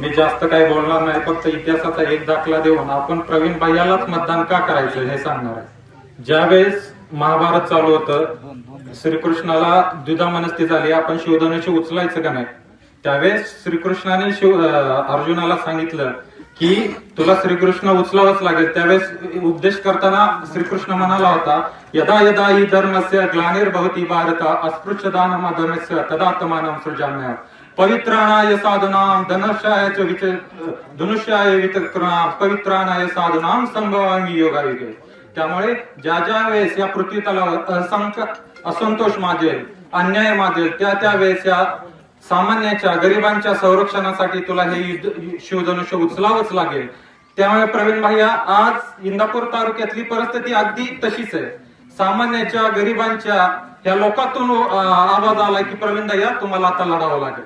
मी जास्त काही बोलणार नाही, फक्त इतिहासाचा एक दाखला देऊन आपण प्रवीण भैयालाच मतदान का करायचं हे सांगणार आहे. ज्यावेळेस महाभारत चालू होतं, श्रीकृष्णाला द्विधा मनस्थिती झाली, आपण शिवधनुष्य उचलायचं का नाही. त्यावेळेस श्रीकृष्णाने अर्जुनाला सांगितलं की तुला श्रीकृष्ण उचलावंच लागेल. त्यावेळेस उपदेश करताना श्रीकृष्ण म्हणाला होता, यदा यदा हि धर्मस्य ग्लानिर्भवति भारत अस्पृश्यदानमधर्मस्य तदात्मानं सृजाम्यहम् पवित्राणाय साधूनां धनुष्याय वितक्राणां पवित्राणाय साधूनां संभवामि योगायुगे. त्यामुळे ज्या ज्या वेळेस या पृथ्वी तलावर असंख्य असंतोष माजेल, अन्याय माजेल, त्या वेळेस या सामान्याच्या गरिबांच्या संरक्षणासाठी तुला हे शिवधनुष्य उचलावंच लागेल. त्यामुळे प्रवीण भैया, आज इंदापूर तालुक्यातली परिस्थिती अगदी तशीच आहे. सामान्याच्या गरिबांच्या या लोकातून आवाज आलाय की प्रवीण भैया तुम्हाला आता लढावं लागेल.